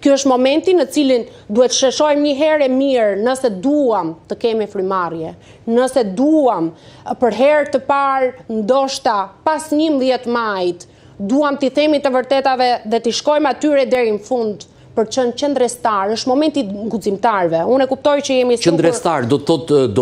Ky është momenti në cilin duhet sheshojmë një herë e mirë nëse duam të kemi frymarrje, nëse duam për herë të parë ndoshta pas 11 majit, duam t'i themi të vërtetave dhe t'i shkojmë atyre deri në fund për qenë qendrestar, është momenti guximtarëve. Unë e kuptoj që jemi qendrestar, do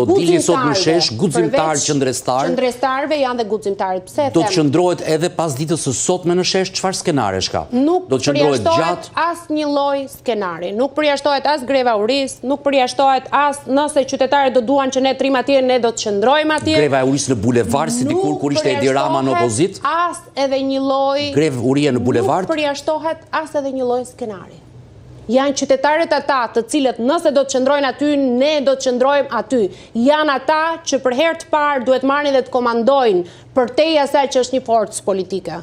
dilni sot në shesh guximtar qendrestar. Qendrestarëve janë dhe guximtarët. Pse do të qëndrohet edhe pas ditës së sotme në shesh, çfarë skenaresh ka? Nuk do të qëndrohet gjatë asnjë lloj skenari. Nuk përjashtohet as greva uris, nuk përjashtohet as nëse qytetarët do duan që ne trim atje, ne do të qëndrojmë atje. Greva uris në bulevard si dikur kur ishte Edi Rama në opozit? As edhe një lloj grevë urie në bulevard? Nuk përjashtohet as edhe një lloj skenari. Janë qytetarët ata të cilët nëse do të qëndrojnë aty, ne do të qëndrojmë aty. Janë ata që për herë të parë duhet marrin dhe të komandojnë përtej asaj që është një forcë politike.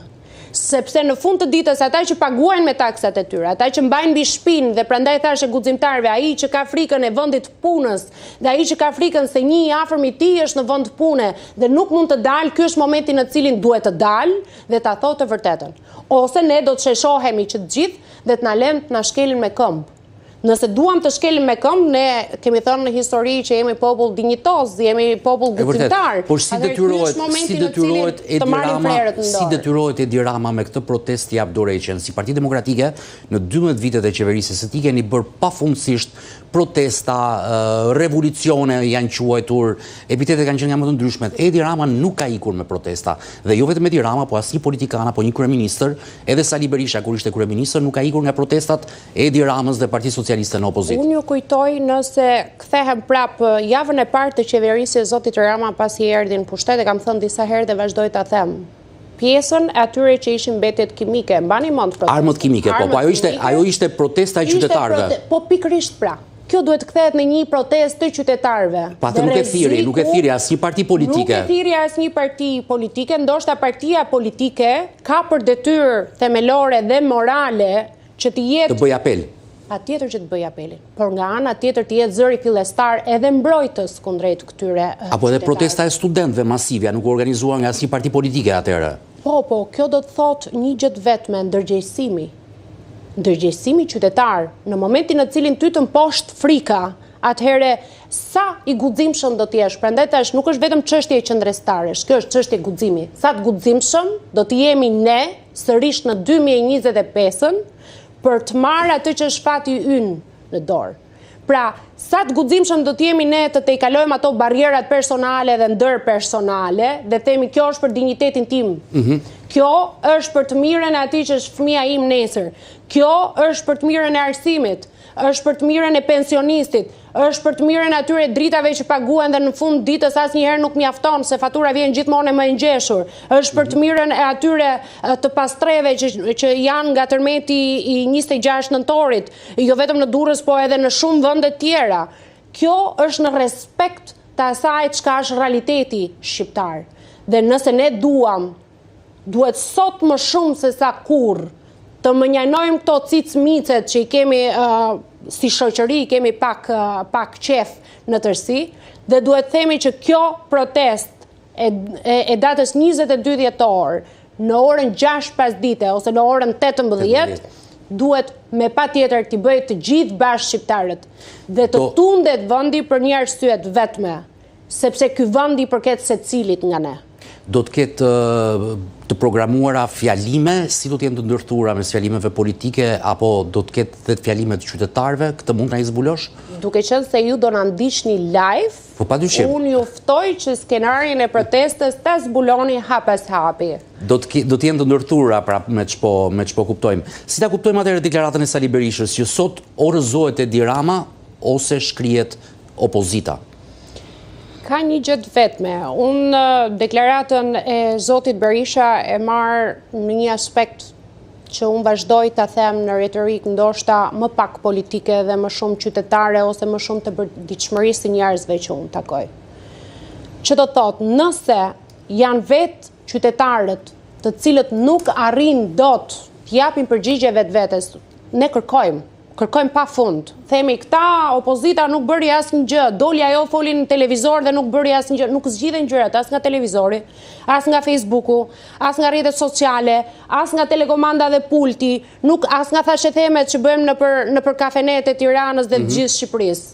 Sepse në fund të ditës ata që paguajnë me taksat e tyre, ata që mbajnë mbi shpinë dhe prandaj thashë guximtarëve, ai që ka frikën e vendit punës dhe ai që ka frikën se një i afërm i tij është në vend pune dhe nuk mund të dalë, ky është momenti në cilin duhet të dalë dhe ta thotë të vërtetën. Ose ne do të sheshohemi që të gjithë dhe të na lënë të na shkelin me këmbë. Nëse duam të shkelim me këmbë, ne kemi thënë në histori që jemi popull dinjitoz, jemi popull guximtar. Por si detyrohet Edi Rama me këtë protestë jap dorëheqjen? Si Parti Demokratike në 12 vitet e qeverisjes së tij keni bërë pafundësisht protesta, revolucione janë quajtur, epitetet kanë qenë nga më të ndryshmet. Edi Rama nuk ka ikur me protesta. Dhe jo vetëm Edi Rama, po as një politikan apo një kryeministër, edhe Sali Berisha kur ishte kryeministër nuk ka ikur nga protestat Edi Ramës dhe Parti Socialiste në opozit. Unë ju kujtoj nëse kthehem prap javën e parë të qeverisjes zotit Rama pasi erdhi në pushtet, e kam thënë disa herë dhe vazhdoj ta them. Pjesën e atyre që ishin mbetjet kimike, mbani mend protestën. Armët kimike, po ajo ishte protesta e qytetarëve. Po pikërisht pra. Kjo duhet kthehet në një protestë të qytetarëve. Patë nuk e thiri asnjë parti politike. Nuk e thiri asnjë parti politike, ndoshta partia politike ka për detyrë themelore dhe morale që të jetë të bëj apel. Patjetër që të bëj apelin, por nga ana tjetër të jetë zëri fillestar edhe mbrojtës kundrejt këtyre apo edhe protesta e studentëve masivja nuk u organizuar nga asnjë parti politike atëherë. Po, kjo do të thotë një gjë vetme, ndërgjegjësimi qytetar, në momentin në cilin ty të mposht frika, atëherë sa i guximshëm do të jesh. Prandaj tash nuk është vetëm çështje e qendrestaresh, kjo është çështje guximi. Sa të guximshëm do të jemi ne sërish në 2025-ën për të marrë atë që është fati ynë në dorë. Pra, sa të guximshëm do të jemi ne të tejkalojmë ato barrierat personale dhe ndërpersonale dhe themi kjo është për dinjitetin tim. Kjo është për të mirën e atij që është fëmia im nesër. Kjo është për të mirën e arsimit, është për të mirën e pensionistit, është për të mirën e atyre dritave që paguhen dhe në fund ditës asnjëherë nuk mjafton se fatura vjen gjithmonë më e ngjeshur. Është për të mirën e atyre të pastreve që janë nga tërmeti i 26 nëntorit, jo vetëm në Durrës, po edhe në shumë vende tjera. Kjo është në respekt të asaj çka është realiteti shqiptar. Dhe nëse ne duhet sot më shumë se sa kurrë të mënjanojmë këto cicmicet që i kemi si shoqëri, kemi pak qef në tërsi, dhe duhet themi që kjo protest e datës 22 dhjetor në orën 6 pasdite ose në orën 18 duhet me patjetër t'i bëjë të gjithë bashkë shqiptarët dhe të tundet vendi për një arsye të vetme, sepse ky vendi përket secilit nga ne. Do të ketë të programuara fjalime, si do të jenë të ndërthura mes fjalimeve politike, apo do të ketë dhe fjalime të qytetarëve, këtë mund na i zbulosh? Duke qenë se ju do na ndiqni live, po padyshim. Unë ju ftoj që skenarin e protestës ta zbuloni hap pas hapi. Do të jenë të ndërthura pra me ç'po kuptojmë. Si ta kuptojmë atëherë deklaratën e Sali Berishës që sot orëzohet Edi Rama ose shkrihet opozita? Ka një gjë të vetme. Unë deklaratën e zotit Berisha e marr në një aspekt që unë vazhdoj ta them në retorik ndoshta më pak politike dhe më shumë qytetare ose më shumë të përditshmërisë të njerëzve që unë takoj. Që do thotë, nëse janë vetë qytetarët të cilët nuk arrin dot të japin përgjigje vetvetes, ne kërkojmë kërkojmë pa fund. Themi këta opozita nuk bëri asnjë gjë, doli ajo foli në televizor dhe nuk bëri asnjë gjë, nuk zgjidhen gjërat as nga televizori, as nga Facebooku, as nga rrjetet sociale, as nga telekomanda dhe pulti, as nga thashethemet që bëjmë nëpër kafenet e Tiranës dhe të gjithë Shqipërisë.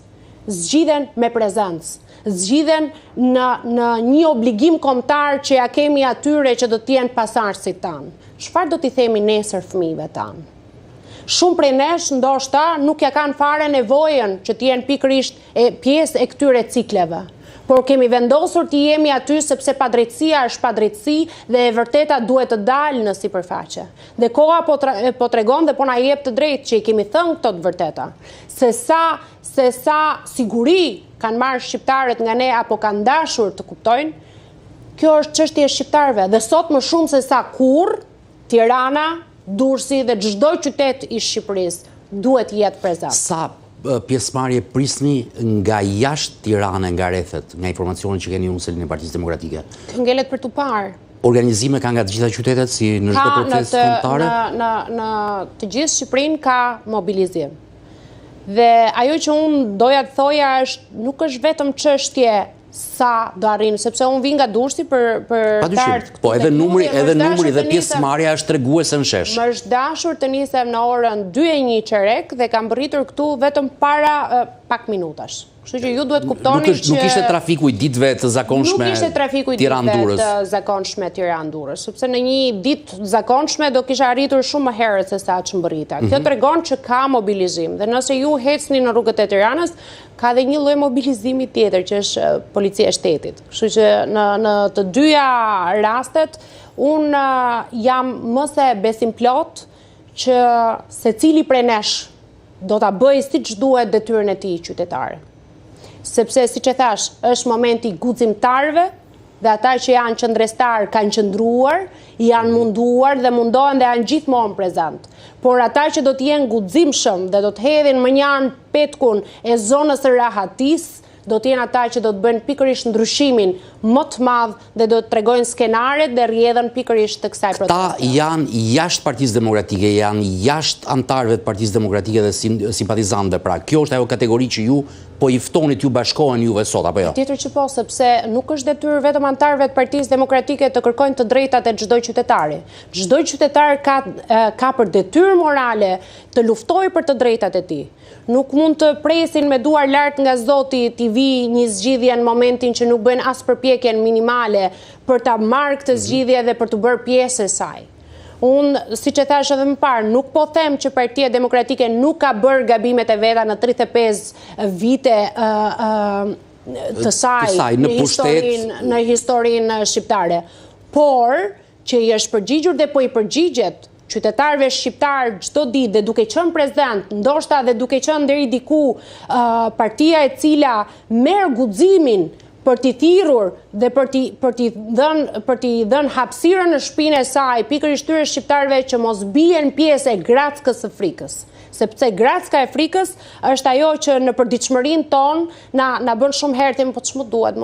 Zgjidhen me prezencë. Zgjidhen në një obligim kombëtar që ja kemi atyre që do të jenë pasardhësit tanë. Çfarë do t'i themi nesër fëmijëve tanë? Shumë prej nesh ndoshta nuk ja kanë fare nevojën që t'jenë pikërisht pjesë e këtyre cikleve. Por kemi vendosur t'i jemi aty sepse padrejtësia është padrejtësi dhe e vërteta duhet të dalë në sipërfaqe. Dhe koha po tregon dhe po na jep të drejtë që i kemi thënë këto të vërteta. Se sa siguri kanë marrë shqiptarët nga ne apo kanë dashur të kuptojnë, kjo është çështje e shqiptarëve dhe sot më shumë se sa kurrë Tirana, Durrësi dhe çdo qytet i Shqipërisë duhet jetë prezant. Sa pjesëmarrje prisni nga jashtë Tirane, nga rrethet, nga informacionet që keni unë selin e Partisë Demokratike? Ngelet për tu parë. Organizime ka nga të gjitha qytetet si në çdo proces kombëtare? Në të gjithë Shqipërinë ka mobilizim. Dhe ajo që unë doja të thoja nuk është vetëm çështje sa do arrinë, sepse unë vi nga Durrësi për të ardhur. Po edhe numri dhe pjesëmarrja është treguese në shesh. Më është dashur të nisem në orën 2:01 dhe kam rritur këtu vetëm para pak minutash. Kështu që ju duhet kuptoni që nuk ishte trafiku i ditëve të zakonshme Tiranë-Durrës, sepse në një ditë zakonshme do kisha arritur shumë më herët se sa që mbërrita. Kjo tregon që ka mobilizim dhe nëse ju ecni në rrugët e Tiranës, ka dhe një lloj mobilizimi tjetër që është policia e shtetit. Kështu që në të dyja rastet unë jam më se besim plot që secili prej nesh do ta bëjë siç duhet detyrën e tij qytetare. Sepse, siç e thash, është momenti guximtarëve dhe ata që janë qëndrestar kanë qëndruar, janë munduar dhe mundohen dhe janë gjithmonë prezant. Por ata që do të jenë guximshëm dhe do të hedhin më njanë petkun e zonës së rahatisë, do të jenë ata që do të bëjnë pikërisht ndryshimin më të madh dhe do të tregojnë skenaret dhe rrjedhën pikërisht të kësaj proteste. Ata janë jashtë Partisë Demokratike, janë jashtë antarëve të Partisë Demokratike dhe simpatizantëve. Pra, kjo është ajo kategori që ju po i ftonit, ju bashkohen juve sot, apo jo? Tjetër që po, sepse nuk është detyrë vetëm antarëve të Partisë Demokratike të kërkojnë të drejtat e çdo qytetari. Çdo qytetar ka për detyrë morale të luftojë për të drejtat e tij. Nuk mund të presin me duar lart nga Zoti t'i vi një zgjidhje në momentin që nuk bëjnë as përpjekjen minimale për ta marrë këtë zgjidhje dhe për të bërë pjesë e saj. Unë, siç e thash edhe më parë, nuk po them që Partia Demokratike nuk ka bërë gabimet e veta në 35 vite të saj në historinë shqiptare, por që i është përgjigjur dhe po i përgjigjet qytetarëve shqiptarë çdo ditë dhe duke qenë prezant, ndoshta dhe duke qenë deri diku partia e cila merr guximin për t'i thirrur dhe për t'i dhënë hapësirën në shtëpinë e saj pikërisht tyre shqiptarëve që mos bien pjesë e grackës së frikës. Sepse gracka e frikës është ajo që në përditshmërinë tonë na bën shumë herë të po ç'më duhet